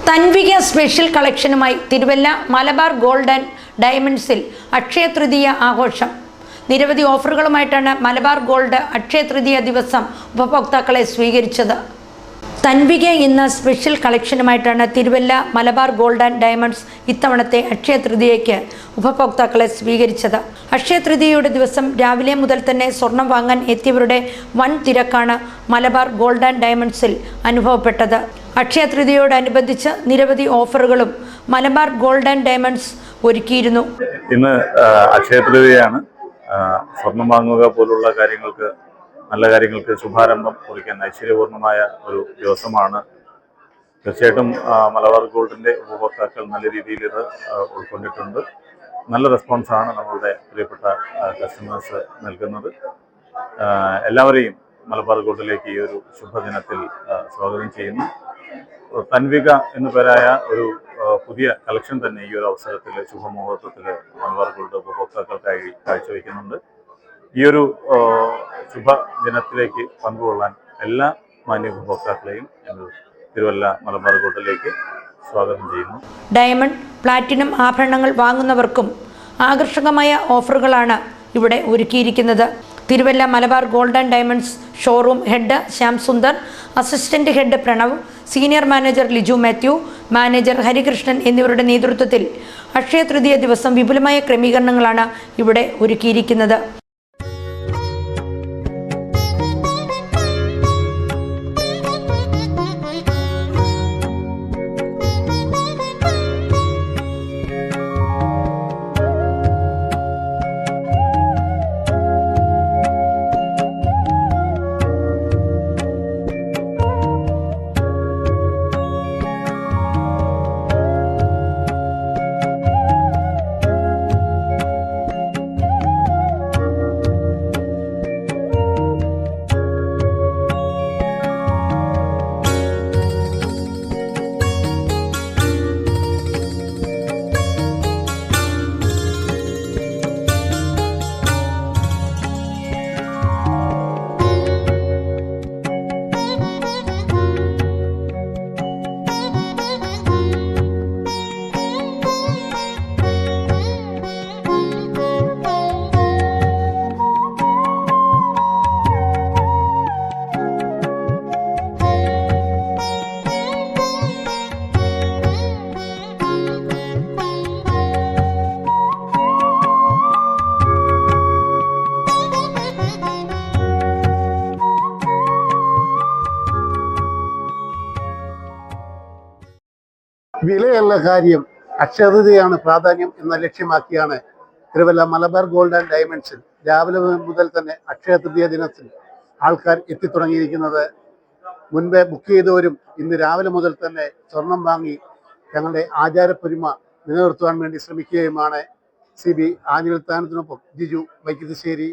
Tanvika special കളക്ഷനുമായി Thiruvalla Malabar Gold and ഡയമണ്ട്സിൽ അക്ഷയ തൃതീയ ആഘോഷം. നിരവധി ഓഫറുകളുമായിട്ടാണ് മലബാർ ഗോൾഡ് അക്ഷയ തൃതീയ ദിവസം ഉപഭോക്താക്കളെ സ്വീകരിച്ചത്. തൻവിക എന്ന സ്പെഷ്യൽ കളക്ഷനുമായിട്ടാണ് Thiruvalla Malabar Gold and Diamonds ഇത്തവണത്തെ അക്ഷയ തൃതീയയ്ക്ക് ഉപഭോക്താക്കളെ സ്വീകരിച്ചത്. അക്ഷയ തൃതീയയുടെ ദിവസം രാവിലെ മുതൽ തന്നെ സ്വർണം വാങ്ങാൻ എത്തിയവരുടെ വൻ തിരക്കാണ് മലബാർ ഗോൾഡ് ആൻഡ് ഡയമണ്ട്സിൽ അനുഭവപ്പെട്ടത്. അക്ഷയ തൃതീയയോടനുബന്ധിച്ച് നിരവധി ഓഫറുകളും മലബാർ ഗോൾഡ് ആൻഡ് ഡയമണ്ട്സ് ഒരുക്കിയിരുന്നു. ഇന്ന് അക്ഷയ തൃതീയയാണ്. സ്വർണം വാങ്ങുക പോലുള്ള നല്ല കാര്യങ്ങൾക്ക് ശുഭാരംഭം കുറിക്കാൻ ഐശ്വര്യപൂർണമായ ഒരു ദിവസമാണ്. തീർച്ചയായിട്ടും മലബാർ ഗോൾഡിന്റെ ഉപഭോക്താക്കൾ നല്ല രീതിയിൽ ഇത് ഉൾക്കൊണ്ടിട്ടുണ്ട്. നല്ല റെസ്പോൺസാണ് നമ്മളുടെ പ്രിയപ്പെട്ട കസ്റ്റമേഴ്സ് നൽകുന്നത്. എല്ലാവരെയും മലബാർ ഗോൾഡിലേക്ക് ഈ ഒരു ശുഭദിനത്തിൽ സ്വാഗതം ചെയ്യുന്നു. തൻവിക എന്നു പേരായ ഒരു പുതിയ കളക്ഷൻ തന്നെ ഈ ഒരു അവസരത്തിൽ ശുഭമുഹൂർത്തത്തിൽ മലബാർ ഗോൾഡ് ഉപഭോക്താക്കൾക്കായി കാഴ്ചവെക്കുന്നുണ്ട്. ഈ ഒരു ശുഭദിനത്തിലേക്ക് പങ്കുകൊള്ളാൻ എല്ലാ മാന്യ ഉപഭോക്താക്കളെയും തിരുവല്ല മലബാർ ഗോൾഡിലേക്ക് സ്വാഗതം ചെയ്യുന്നു. ഡയമണ്ട്, പ്ലാറ്റിനം ആഭരണങ്ങൾ വാങ്ങുന്നവർക്കും ആകർഷകമായ ഓഫറുകളാണ് ഇവിടെ ഒരുക്കിയിരിക്കുന്നത്. Thiruvalla Malabar Gold and diamonds showroom head Shyam Sundar, assistant head Pranav, senior manager Liju Mathew, manager Harikrishnan എന്നിവരുടെ നേതൃത്വത്തിൽ അക്ഷയ തൃതീയ ദിവസം വിപുലമായ ക്രമീകരണങ്ങളാണ് ഇവിടെ ഒരുക്കിയിരിക്കുന്നത്. വിലയുള്ള കാര്യം അക്ഷയതയാണ് പ്രാധാന്യം എന്ന ലക്ഷ്യമാക്കിയാണ് തിരുവല്ല മലബാർ ഗോൾഡ് ആൻഡ് ഡയമണ്ട്സിൽ രാവിലെ മുതൽ തന്നെ അക്ഷയ തൃതീയ ദിനത്തിൽ ആൾക്കാർ എത്തിത്തുടങ്ങിയിരിക്കുന്നത്. മുൻപേ ബുക്ക് ചെയ്തവരും ഇന്ന് രാവിലെ മുതൽ തന്നെ സ്വർണം വാങ്ങി ഞങ്ങളുടെ ആചാരപ്പൊരുമ നിലനിർത്തുവാൻ വേണ്ടി ശ്രമിക്കുകയുമാണ്. CB ആഞ്ഞിലത്താനത്തിനൊപ്പം ജിജു വൈക്കിതശ്ശേരി.